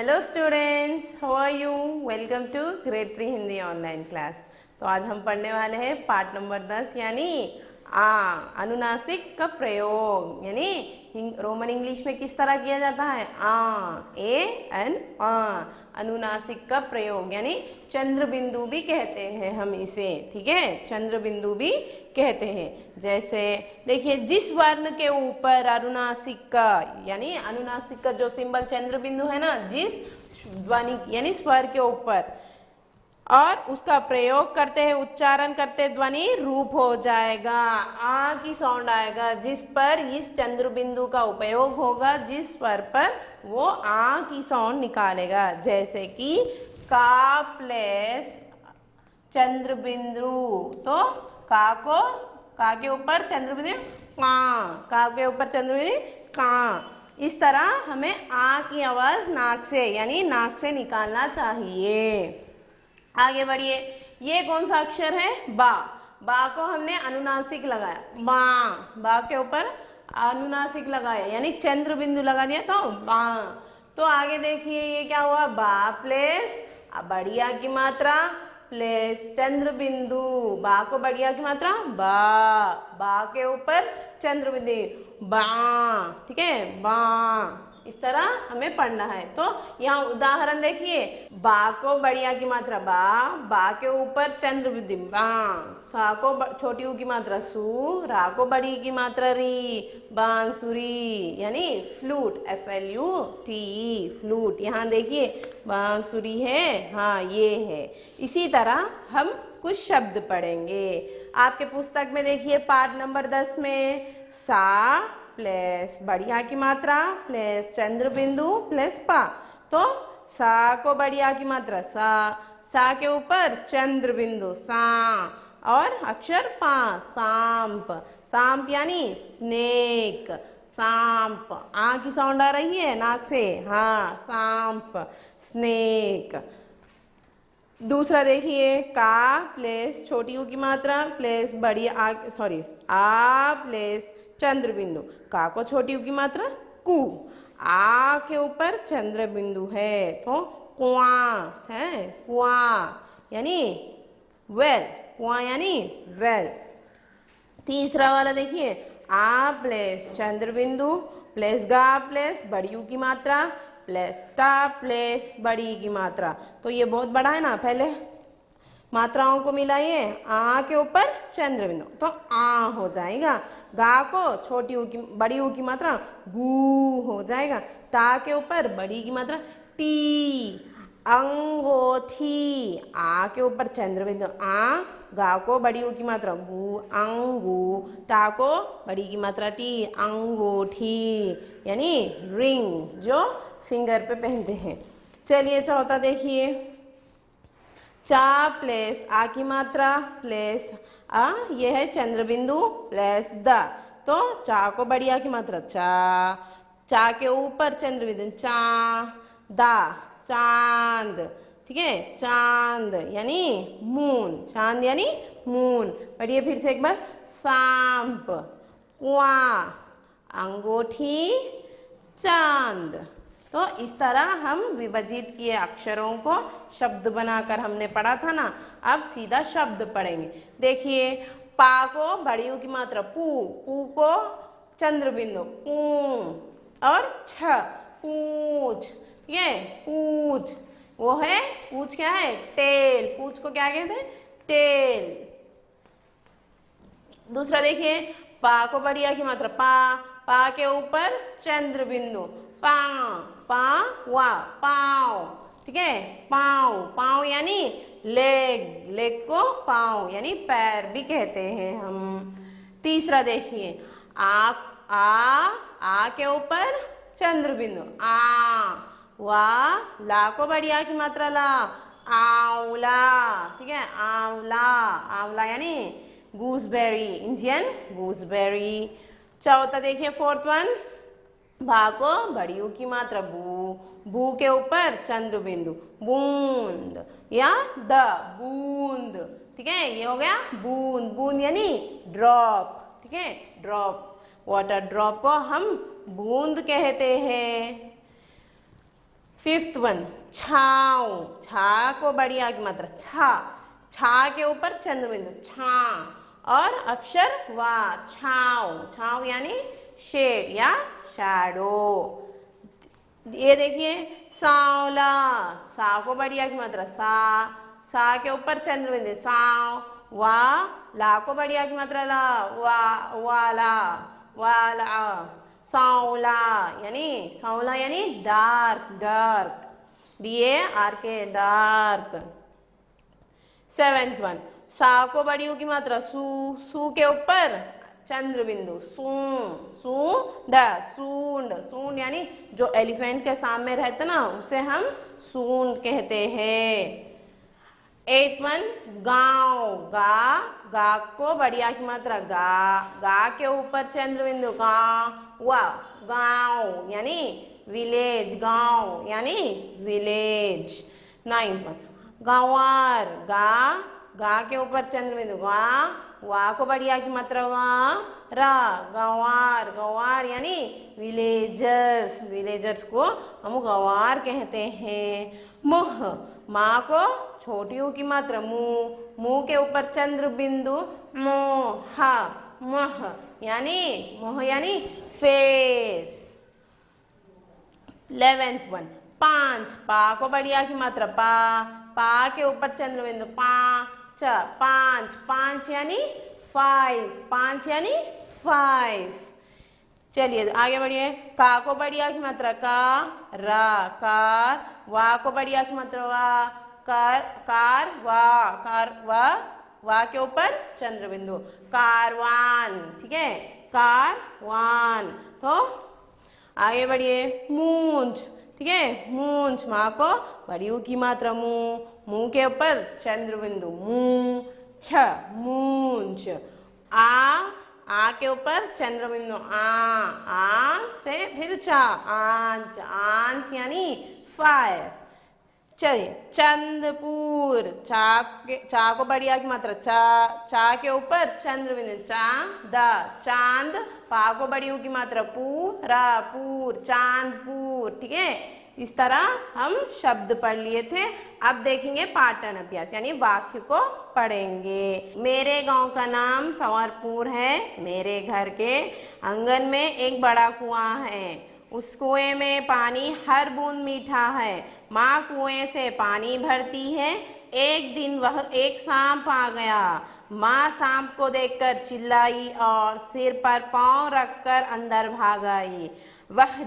Hello students, how are you? Welcome to grade 3 Hindi online class. तो आज हम पढ़ने वाले हैं पार्ट नंबर 10 यानी अनुनासिक का प्रयोग। यानी रोमन इंग्लिश में किस तरह किया जाता है? ए एन अनुनासिक का प्रयोग यानी चंद्र बिंदु भी कहते हैं हम इसे। ठीक है, चंद्र बिंदु भी कहते हैं। जैसे देखिए, जिस वर्ण के ऊपर अनुनासिक का यानी अनुनासिक का जो सिंबल चंद्र बिंदु है ना, जिस ध्वनि यानी स्वर के ऊपर और उसका प्रयोग करते हैं, उच्चारण करते ध्वनि रूप हो जाएगा, आ की साउंड आएगा। जिस पर इस चंद्र बिंदु का उपयोग होगा, जिस स्वर पर वो आ की साउंड निकालेगा। जैसे कि का प्लस चंद्र बिंदु, तो का के ऊपर चंद्र बिंदु का के ऊपर चंद्र बिंदु का। इस तरह हमें आ की आवाज नाक से यानी नाक से निकालना चाहिए। आगे बढ़िए, ये कौन सा अक्षर है? बा। बा को हमने अनुनासिक लगाया, बा के ऊपर अनुनासिक लगाया यानी चंद्र बिंदु लगा दिया तो बा। तो आगे देखिए ये क्या हुआ? बा प्लेस बढ़िया की मात्रा प्लेस चंद्र बिंदु, बा को बढ़िया की मात्रा बा के ऊपर चंद्र बिंदु बा। ठीक है, बा। इस तरह हमें पढ़ना है। तो यहाँ उदाहरण देखिए, बा को बढ़िया की मात्रा बा के ऊपर चंद्र बिंदु बा, सा को छोटी ऊ की मात्रा सु, रा को बड़ी की मात्रा री, बांसुरी यानी फ्लूट FLUT फ्लूट। यहाँ देखिए बांसुरी है, हाँ ये है। इसी तरह हम कुछ शब्द पढ़ेंगे। आपके पुस्तक में देखिए पाठ नंबर 10 में सा प्लस बढ़िया की मात्रा प्लस चंद्र बिंदु प्लस पा। तो सा को बढ़िया की मात्रा सा के ऊपर चंद्र बिंदु सा और अक्षर पा सांप। सांप यानी स्नेक, सांप। आ की साउंड आ रही है नाक से, हाँ सांप स्नेक। दूसरा देखिए, का प्लस छोटी ऊ की मात्रा प्लस बड़ी आ प्लस चंद्र बिंदु, का को छोटी ऊ की मात्रा कु, आ के ऊपर चंद्र बिंदु है तो कुआ है, कुआ यानी वेल, कुआ यानी वेल। तीसरा वाला देखिए, आ प्लस चंद्र बिंदु प्लस गा प्लस बड़ी ऊ की मात्रा प्लस टा प्लस बड़ी की मात्रा। तो ये बहुत बड़ा है ना, पहले मात्राओं को मिलाइए। आ के ऊपर चंद्र बिंदु तो आ हो जाएगा, गा को छोटी ऊ की बड़ी ऊ की मात्रा गू हो जाएगा, ता के ऊपर बड़ी की मात्रा टी, अंगूठी। आ के ऊपर चंद्र बिंदु गा को बड़ी ऊ की मात्रा गू अंगू, टा को बड़ी की मात्रा टी अंगूठी यानी रिंग जो फिंगर पे पहनते हैं। चलिए चौथा देखिए, चा प्लस आ की मात्रा प्लस ये है चंद्र बिंदु प्लस द, तो चा को बढ़िया की मात्रा चा के ऊपर चंद्र बिंदु चा दा चांद। ठीक है, चांद यानी मून, चांद यानी मून। पढ़िए फिर से एक बार, सांप, कुआ, अंगूठी, चांद। तो इस तरह हम विभाजित किए अक्षरों को शब्द बनाकर हमने पढ़ा था ना। अब सीधा शब्द पढ़ेंगे। देखिए, पा को बड़ी ऊ की मात्रा पू को चंद्र बिंदु पू और छ पूछ। ठीक है, पूछ वो है, पूछ क्या है? टेल। पूछ को क्या कहते हैं? टेल। दूसरा देखिए, पा को बढ़िया की मात्रा पा के ऊपर चंद्र बिंदु वा पाँव। ठीक है, पाँव यानी लेग को पाँव यानी पैर भी कहते हैं हम। तीसरा देखिए, आ के ऊपर चंद्र बिंदु ला को बढ़िया की मात्रा आंवला। ठीक है, आंवला यानी गूसबेरी, इंडियन गूसबेरी। चौथा देखिए, फोर्थ वन, भा को बड़ी ऊ की मात्रा बू के ऊपर चंद्र बिंदु बूंद या द बूंद। ठीक है, ये हो गया बूंद यानी ड्रॉप। ठीक है, ड्रॉप, वाटर ड्रॉप को हम बूंद कहते हैं। 5th वन, छाव, छा को बड़ी आ की मात्रा छा, छा के ऊपर चंद्र बिंदु छा और अक्षर वा, छाव, छाव यानी शेड या शैडो। ये देखिए सांवला, सा को बड़ी आ की मात्रा सा, सा के ऊपर चंद्र बिंदु साव, वा, ला को बड़ी आ की मात्रा ला, वा, वाला, वाला, सांवला यानी dark, dark, DARK dark. 7th one, सा को बड़ी ऊ की मात्रा सू, सू के ऊपर चंद्र बिंदु सू, सूंड, सूंड, सूंड यानी जो एलिफेंट के सामने रहता ना उसे हम सूंड कहते हैं। 8th वन, गांव, गा, गा को बड़ी आ की मात्रा गा, गा के ऊपर चंद्र बिंदु गांव, वा, गांव यानी विलेज, गांव यानी विलेज। 9th वन, गंवार, गा, गा के ऊपर चंद्र बिंदु गा, वा को बड़ी आ की मात्रा वा, रा, गंवार, गंवार यानी विलेजर्स, विलेजर्स को हम गंवार कहते हैं। मुह, माँ को छोटी ऊ की मात्रा मुंह, मुंह के ऊपर चंद्र बिंदु मोह, मुह यानी फेस। 11th वन, पांच, पा को बड़ी आ की मात्रा पा, पा के ऊपर चंद्र बिंदु पांच, पांच, पांच यानी 5, पांच यानी 5। चलिए आगे बढ़िए। का को बड़ी आ की मात्रा का, रा, कार, वा को बड़ी आ की मात्रा वा, कार, कार, वा, वा के ऊपर चंद्र बिंदु कारवान, ठीक है, कारवान। तो आगे बढ़िए। मूंछ, ठीक है, मूंछ, माँ को बड़ी ऊ की मात्रा मुंह, मुंह के ऊपर चंद्र बिंदु मुंह, छ, मूंछ। आ के ऊपर चंद्र बिंदु आ से फिर चा, आंच, आंच यानी फायर। चलिए चंदपुर, चा को बड़ी आ की मात्रा चा, चा के ऊपर चंद्र बिंदु चांद, चांद, पा को बड़ी ऊ की मात्रा पूरा, पूर, चांदपुर, ठीक है। इस तरह हम शब्द पढ़ लिए थे। अब देखेंगे पाठन अभ्यास यानी वाक्य को पढ़ेंगे। मेरे गांव का नाम संवरपुर है। मेरे घर के आंगन में एक बड़ा कुआं है। उस कुएं में पानी हर बूंद मीठा है। माँ कुएं से पानी भरती है। एक दिन वह एक सांप आ गया। माँ सांप को देखकर चिल्लाई और सिर पर पांव रखकर अंदर भाग आई। वह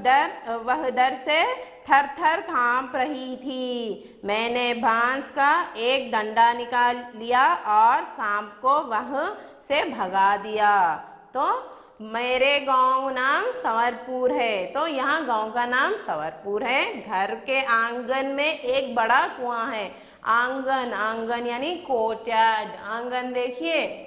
डर से थर थर कांप रही थी। मैंने बांस का एक डंडा निकाल लिया और सांप को वह से भगा दिया। तो मेरे गांव नाम संवरपुर है। तो यहाँ गांव का नाम संवरपुर है। घर के आंगन में एक बड़ा कुआं है। आंगन, आंगन यानी कोर्टयार्ड। आंगन देखिए,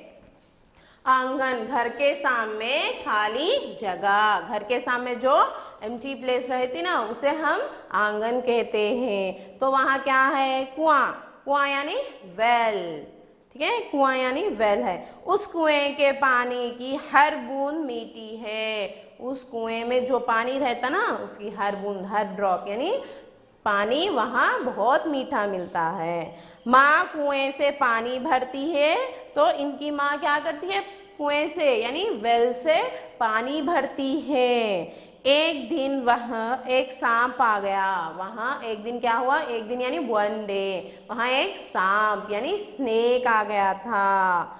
आंगन घर के सामने खाली जगह, घर के सामने जो एम्प्टी प्लेस रहती ना उसे हम आंगन कहते हैं। तो वहाँ क्या है? कुआं, कुआं यानी वेल, ठीक है, कुआं यानी वेल है। उस कुएं के पानी की हर बूंद मीठी है। उस कुएं में जो पानी रहता ना उसकी हर बूंद, हर ड्रॉप यानी पानी वहाँ बहुत मीठा मिलता है। माँ कुएं से पानी भरती है। तो इनकी माँ क्या करती है? कुएं से यानी वेल से पानी भरती है। एक दिन वह एक सांप आ गया। वहाँ एक दिन क्या हुआ? एक दिन यानी वन डे, वहाँ एक सांप यानी स्नेक आ गया था।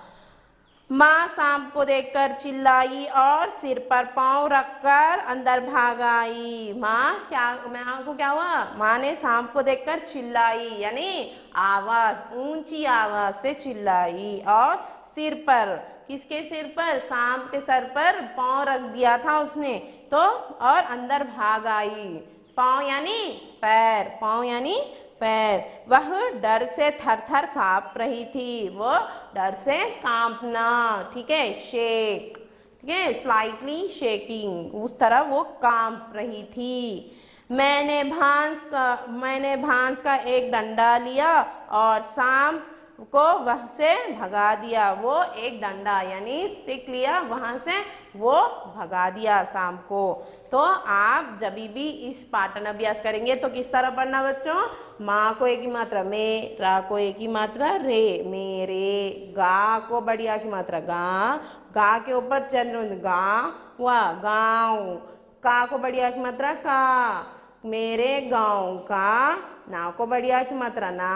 माँ सांप को देखकर चिल्लाई और सिर पर पांव रखकर अंदर भाग आई। माँ को क्या हुआ? माँ ने सांप को देखकर चिल्लाई यानी आवाज, ऊंची आवाज से चिल्लाई और सिर पर, किसके सिर पर? सांप के सर पर पांव रख दिया था उसने। तो और अंदर भाग आई। पांव यानी पैर, पांव यानी पैर। वह डर से थर थर कांप रही थी। वो डर से कांपना, ठीक है, शेक, ठीक है, स्लाइटली शेकिंग, उस तरह वो कांप रही थी। मैंने भांस का एक डंडा लिया और सांप को वह से भगा दिया, वो एक डंडा यानी स्टिक लिया, वहां से वो भगा दिया सांप को। तो आप जब भी इस पाठन अभ्यास करेंगे तो किस तरह पढ़ना बच्चों? माँ को एक ही मात्रा में, रा को एक ही मात्रा रे, मेरे, गा को बड़ी आ की मात्रा गा, गा के ऊपर चंद्र गा, वाह गाँव, का को बड़ी आ की मात्रा का, मेरे गाँव का, ना को बड़ी आ की मात्रा ना,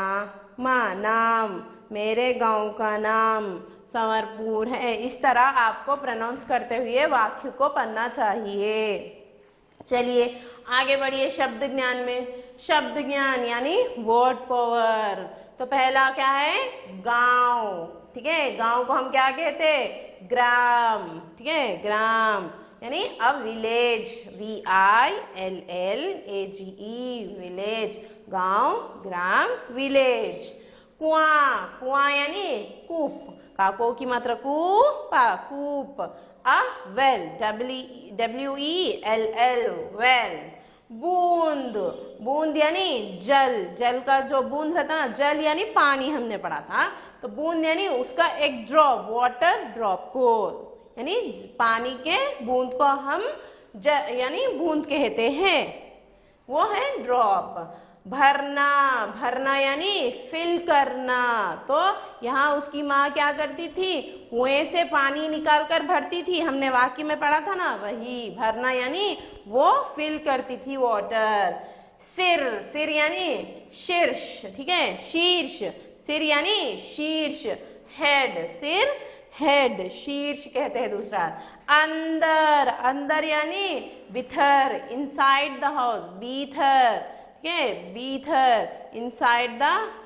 माँ नाम, मेरे गांव का नाम संवरपुर है। इस तरह आपको प्रोनाउंस करते हुए वाक्य को पढ़ना चाहिए। चलिए आगे बढ़िए शब्द ज्ञान में। शब्द ज्ञान यानी वर्ड पावर। तो पहला क्या है? गांव। ठीक है, गांव को हम क्या कहते हैं? ग्राम। ठीक है, ग्राम यानी अ विलेज, VILLAGE, विलेज, गांव, ग्राम, विलेज। कुआं, कुआं यानी कूप, काको की मात्रा कूपा, कूप। A well, WELL, well. बूंद, बूंद यानी जल, जल का जो बूंद रहता है ना, जल यानी पानी हमने पढ़ा था, तो बूंद यानी उसका एक ड्रॉप, वाटर ड्रॉप को, यानी पानी के बूंद को हम यानी बूंद कहते हैं, वो है ड्रॉप। भरना, भरना यानी फिल करना, तो यहाँ उसकी माँ क्या करती थी? कुएं से पानी निकाल कर भरती थी, हमने वाक्य में पढ़ा था ना, वही भरना यानी वो फिल करती थी वाटर। सिर, सिर यानी शीर्ष, ठीक है, शीर्ष, सिर यानी शीर्ष, हेड, सिर, हेड, शीर्ष कहते हैं दूसरा। अंदर, अंदर यानी भीतर, इनसाइड द हाउस, भीतर, ठीक है, भीतर, इनसाइड द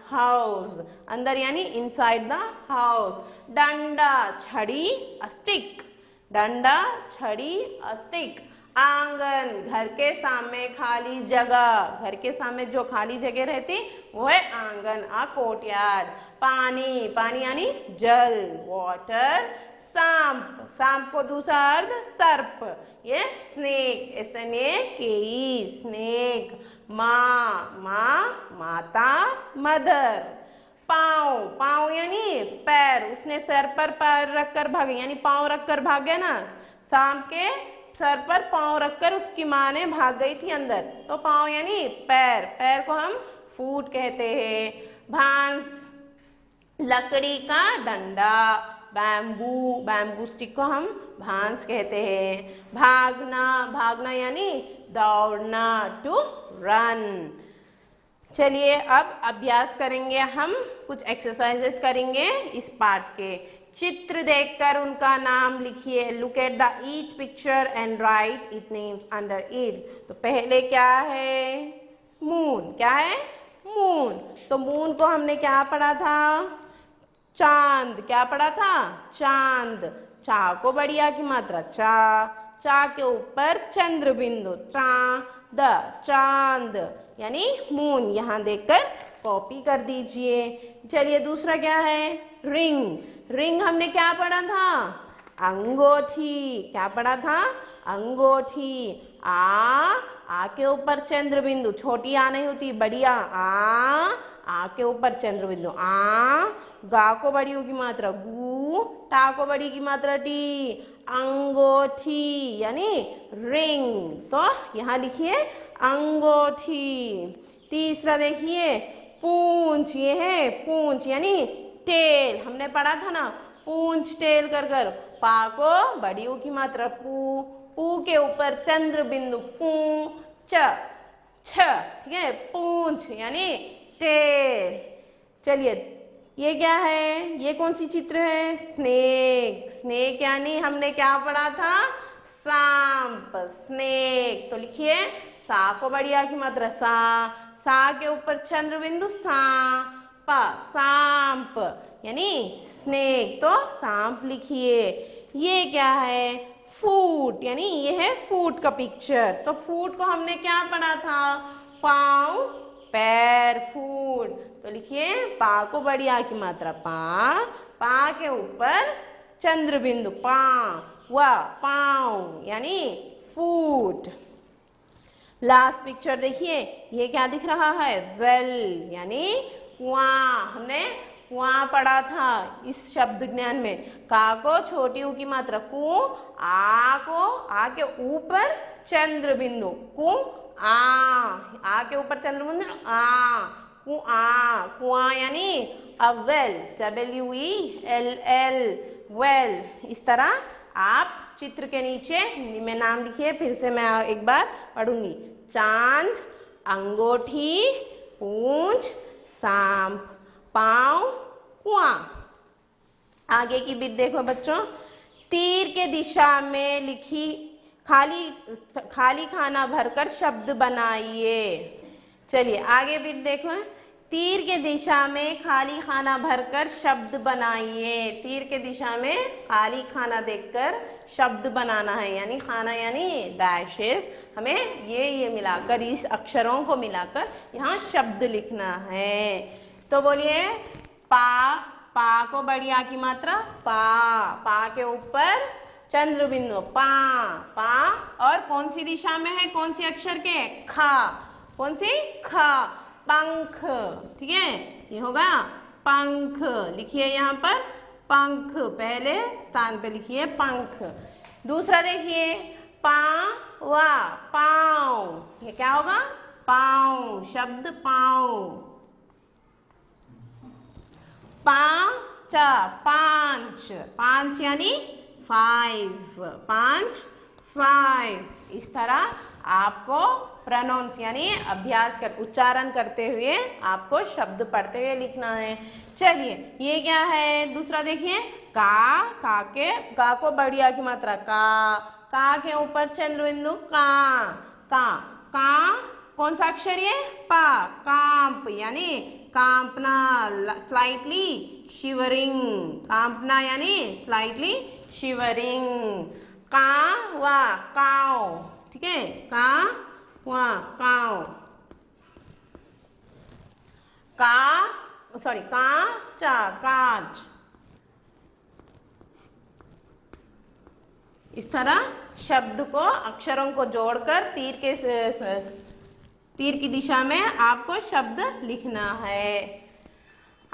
हाउस, अंदर यानी इनसाइड द हाउस। डंडा, छड़ी, अ स्टिक, डंडा, छड़ी, अ स्टिक। आंगन, घर के सामने खाली जगह, घर के सामने जो खाली जगह रहती वो है आंगन, आ कोर्टयार्ड। पानी, पानी यानी जल, वाटर। सांप, सांप को दूसरा अर्थ सर्प, ये स्नेक, SNAKE, स्नेक। माँ, माँ, माता, मदर। पाँव, पाँव यानी पैर, उसने सर पर पैर रखकर भागे, यानी पाँव रखकर भाग गया ना, सांप के सर पर पाँव रखकर उसकी माँ ने भाग गई थी अंदर, तो पाँव यानी पैर, पैर को हम फूट कहते हैं। भांस, लकड़ी का डंडा, बैम्बू, बैम्बू स्टिक को हम भांस कहते हैं। भागना, भागना यानी दौड़ना, टू रन। चलिए अब अभ्यास करेंगे, हम कुछ एक्सरसाइजेस करेंगे इस पाठ के। चित्र देखकर उनका नाम लिखिए। Look at the each picture and right it names under it. तो पहले क्या है? मून, क्या है? मून। तो मून को हमने क्या पढ़ा था? चांद, क्या पढ़ा था? चांद। चा को बढ़िया की मात्रा चा, चा के ऊपर चंद्र बिंदु, चांद, चांद यानी मून। यहाँ देखकर कॉपी कर दीजिए। चलिए दूसरा क्या है? रिंग। रिंग हमने क्या पढ़ा था? अंगूठी। क्या पढ़ा था? अंगूठी। आ के ऊपर चंद्र बिंदु, छोटी आ नहीं होती, बड़ी आ के ऊपर चंद्र बिंदु, आ। गा को बड़ी की मात्रा गु, टा को बड़ी की मात्रा टी। अंगूठी यानी रिंग, तो यहाँ लिखिए अंगूठी। तीसरा देखिए पूंछ, ये है पूंछ यानी टेल, हमने पढ़ा था ना, पूंछ टेल कर कर। पा को बड़ी ऊ की मात्रा पू, पू के ऊपर चंद्र बिंदु पू, च, छ, ठीक है, पूंछ यानी टेल। चलिए ये क्या है? ये कौन सी चित्र है? स्नेक। स्नेक यानी हमने क्या पढ़ा था? सांप, स्नेक। तो लिखिए सा को बढ़िया की मात्रा सा, सा के ऊपर चंद्र बिंदु सा, पा, सांप यानी स्नेक, तो सांप लिखिए। ये क्या है? फूट, यानी ये है फूट का पिक्चर। तो फूट को हमने क्या पढ़ा था? पाँव, पैर, फूट। तो लिखिए पा को बड़ी आ की मात्रा पा, पा के ऊपर चंद्र बिंदु पा, वा, पाँव यानी फूट। लास्ट पिक्चर देखिए, ये क्या दिख रहा है? वेल यानी कुआं। हमने कुआं पढ़ा था इस शब्द ज्ञान में। का को छोटी ऊ की मात्रा कु, आ को आ के ऊपर चंद्र बिंदु कु आ के ऊपर चंद्र बिंदु आ कुआं, कुआं यानी अ वेल, WELL वेल। इस तरह आप चित्र के नीचे में नाम लिखिए, फिर से मैं एक बार पढ़ूंगी। चांद, अंगूठी, पूंछ, सांप, पांव, कुआं। आगे की बिट देखो बच्चों। तीर के दिशा में लिखी खाली खाना भरकर शब्द बनाइए। चलिए आगे बिट देखो। तीर के दिशा में खाली खाना भरकर शब्द बनाइए। तीर के दिशा में खाली खाना देखकर शब्द बनाना है, यानी खाना यानी डैशेस। हमें ये मिलाकर, इस अक्षरों को मिलाकर यहाँ शब्द लिखना है। तो बोलिए पा को बड़ी आ की मात्रा पा के ऊपर चंद्र बिंदु पा और कौन सी दिशा में है, कौन सी अक्षर के, खा। कौन सी, खा। पंख, ठीक है, ये होगा पंख। लिखिए यहाँ पर पंख, पहले स्थान पे लिखिए पंख। दूसरा देखिए पावा, पाँव, ये क्या होगा, पाँव, शब्द पाँव। पांचा, पांच, पांच यानी 5, 5 5। इस तरह आपको प्रोनाउंस यानी अभ्यास कर, उच्चारण करते हुए आपको शब्द पढ़ते हुए लिखना है। चलिए ये क्या है, दूसरा देखिए का को बढ़िया की मात्रा का के ऊपर चंद्र बिंदु का कौन सा अक्षर ये, पा, कांप यानी कांपना, स्लाइटली शिवरिंग, कांपना यानी स्लाइटली शिवरिंग। कावा, काव, ठीक है, कावा, काव। काचा, कांच। इस तरह शब्द को, अक्षरों को जोड़कर तीर की दिशा में आपको शब्द लिखना है।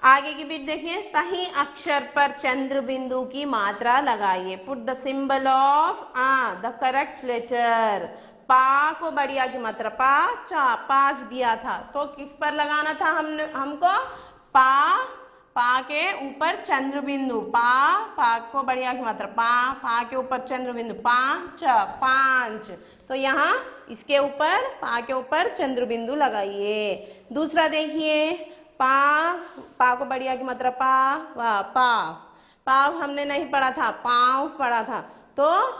आगे की बिट देखिए। सही अक्षर पर चंद्र बिंदु की मात्रा लगाइए। Put the symbol of the correct letter. पा को बढ़िया की मात्रा पाँच दिया था, तो किस पर लगाना था हमको, पा के ऊपर चंद्र बिंदु, पा को बढ़िया की मात्रा पा के ऊपर चंद्र बिंदु, पाँच। तो यहाँ इसके ऊपर पा के ऊपर चंद्र बिंदु लगाइए। दूसरा देखिए पा को बढ़िया की मात्रा पाव हमने नहीं पढ़ा था, पाँव पढ़ा था। तो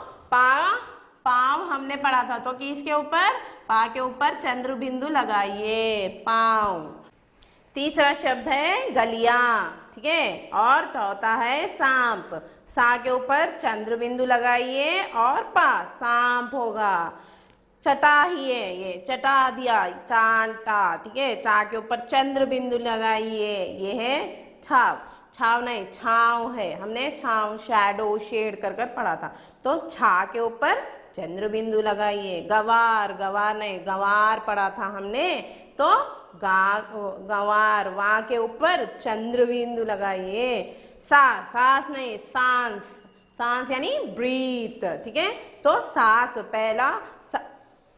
पाव हमने पढ़ा था, तो किसके ऊपर, पा के ऊपर चंद्र बिंदु लगाइए, पाँव। तीसरा शब्द है गलिया, ठीक है, और चौथा है सांप। सा के ऊपर चंद्र बिंदु लगाइए और पा, सांप होगा। चटा ही है, ये चटा दिया, चांटा, ठीक है, चा के ऊपर चंद्र बिंदु लगाइए, ये है छाव। छाव नहीं, छाव है, हमने छाव, शैडो, शेड कर पढ़ा था। तो छा के ऊपर चंद्र बिंदु लगाइए। गवार नहीं, गंवार पढ़ा था हमने, तो गंवार, वहाँ के ऊपर चंद्र बिंदु लगाइए। सांस नहीं, सांस यानी ब्रीथ, ठीक है। तो सांस पहला,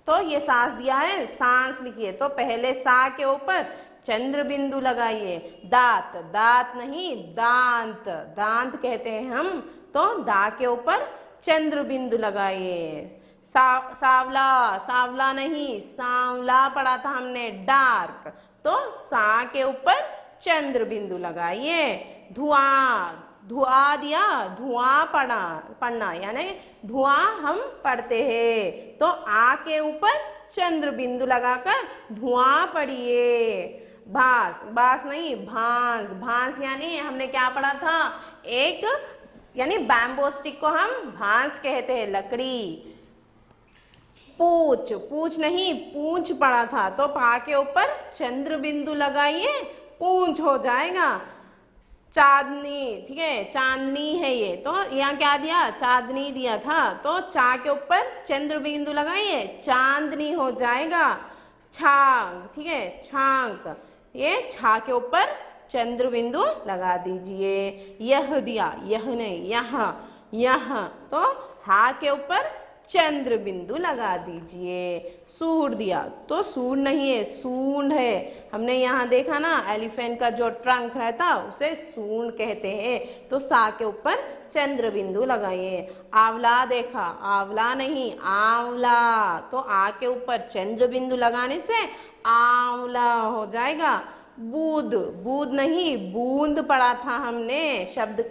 तो ये सांस दिया है, सांस लिखिए, तो पहले सा के ऊपर चंद्र बिंदु लगाइए। दांत नहीं, दांत कहते हैं हम, तो दा के ऊपर चंद्र बिंदु लगाइए। सावला नहीं, सांवला पढ़ा था हमने, डार्क, तो सा के ऊपर चंद्र बिंदु लगाइए। धुआं दिया, धुआं पढ़ना यानी धुआं हम पढ़ते हैं, तो आ के ऊपर चंद्र बिंदु लगाकर धुआं पढ़िए। बांस नहीं, भांस यानी हमने क्या पढ़ा था, एक यानी बैम्बो स्टिक को हम भांस कहते हैं, लकड़ी। पूछ नहीं, पूंछ पढ़ा था, तो पा के ऊपर चंद्र बिंदु लगाइए, पूंछ हो जाएगा। चांदनी, ठीक है, चांदनी है ये, तो यहाँ क्या दिया, चांदनी दिया था, तो चा के ऊपर चंद्र बिंदु लगाइए, चांदनी हो जाएगा। छांग, ठीक है, छांक, ये छा के ऊपर चंद्र बिंदु लगा दीजिए। यह दिया, यह नहीं, यहाँ, यहाँ, तो हा के ऊपर चंद्र बिंदु लगा दीजिए। सूंड दिया तो सूंड नहीं है, सूंड है। हमने यहाँ देखा ना, एलिफेंट का जो ट्रंक रहता उसे सूंड कहते हैं। तो सा के ऊपर चंद्र बिंदु लगाइए। आंवला देखा, आंवला नहीं, आंवला, तो आ के ऊपर चंद्र बिंदु लगाने से आंवला हो जाएगा। बूंद, बूंद नहीं, बूंद पढ़ा था हमने शब्द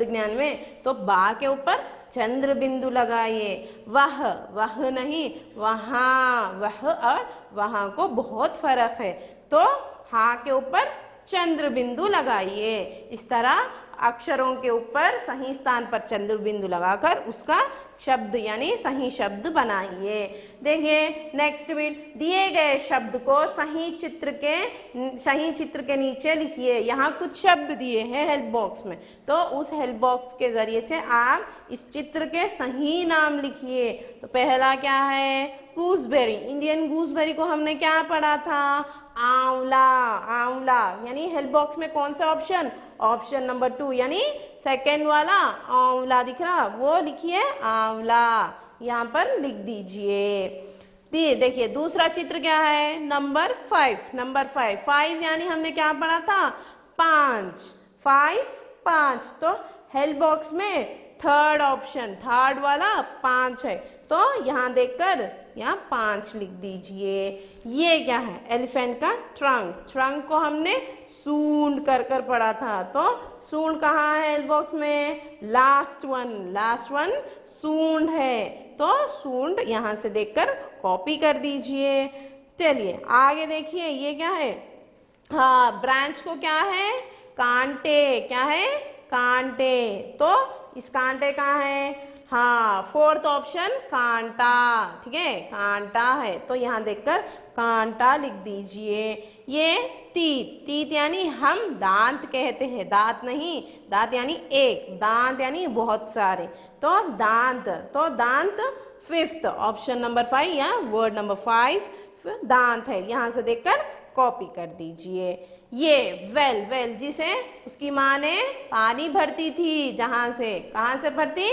ज्ञान में, तो बा के ऊपर चंद्र बिंदु लगाइए। वह, वह नहीं, वहाँ, वह और वहाँ को बहुत फर्क है, तो हा के ऊपर चंद्र बिंदु लगाइए। इस तरह अक्षरों के ऊपर सही स्थान पर चंद्र बिंदु लगाकर उसका शब्द यानी सही शब्द बनाइए। देखिए नेक्स्ट बिट, दिए गए शब्द को सही चित्र के नीचे लिखिए। यहाँ कुछ शब्द दिए हैं हेल्प बॉक्स में, तो उस हेल्प बॉक्स के जरिए से आप इस चित्र के सही नाम लिखिए। तो पहला क्या है, गूसबेरी। इंडियन गूसबेरी को हमने क्या पढ़ा था, आंवला, आंवला, यानी हेल्प बॉक्स में कौन सा ऑप्शन, ऑप्शन नंबर 2 यानी सेकेंड वाला आंवला दिख रहा, वो लिखिए आंवला, यहाँ पर लिख दीजिए। देखिए दूसरा चित्र क्या है, नंबर 5, नंबर 5 यानी हमने क्या पढ़ा था, 5, 5, तो हेल्प बॉक्स में थर्ड ऑप्शन, थर्ड वाला 5 है, तो यहाँ देखकर यहाँ 5 लिख दीजिए। ये क्या है, एलिफेंट का ट्रंक, ट्रंक को हमने सूंड कर पढ़ा था, तो सूंड कहाँ है हेल्प बॉक्स में, लास्ट वन सूंड है, तो सूंड यहाँ से देखकर कॉपी कर दीजिए। चलिए आगे देखिए, ये क्या है, हाँ ब्रांच को क्या है, कांटे, क्या है, कांटे, तो इस कांटे कहाँ है, हाँ फोर्थ ऑप्शन कांटा, ठीक है, कांटा है, तो यहाँ देखकर कांटा लिख दीजिए। ये तीत, तीत यानी हम दांत कहते हैं, दांत नहीं, दांत यानी एक, दांत यानी बहुत सारे, तो दांत, तो दांत फिफ्थ ऑप्शन नंबर 5 या वर्ड नंबर 5 दांत है, यहाँ से देखकर कॉपी कर दीजिए। ये वेल, वेल जिसे उसकी माँ ने पानी भरती थी, जहाँ से, कहाँ से भरती,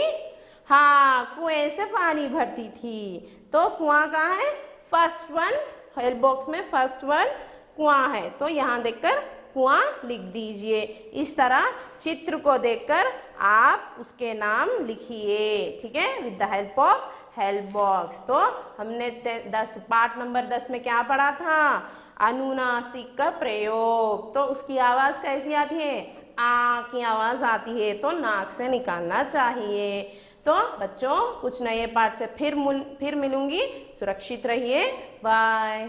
हाँ कुएं से पानी भरती थी, तो कुआं कहाँ है, फर्स्ट वन, हेल्प बॉक्स में फर्स्ट वन कुआं है, तो यहाँ देखकर कुआं लिख दीजिए। इस तरह चित्र को देखकर आप उसके नाम लिखिए, ठीक है, with the help of help box. तो हमने पार्ट नंबर 10 में क्या पढ़ा था, अनुनासिक का प्रयोग, तो उसकी आवाज़ कैसी आती है, आ की आवाज़ आती है, तो नाक से निकालना चाहिए। तो बच्चों कुछ नए पाठ से फिर मिलूंगी, सुरक्षित रहिए, बाय।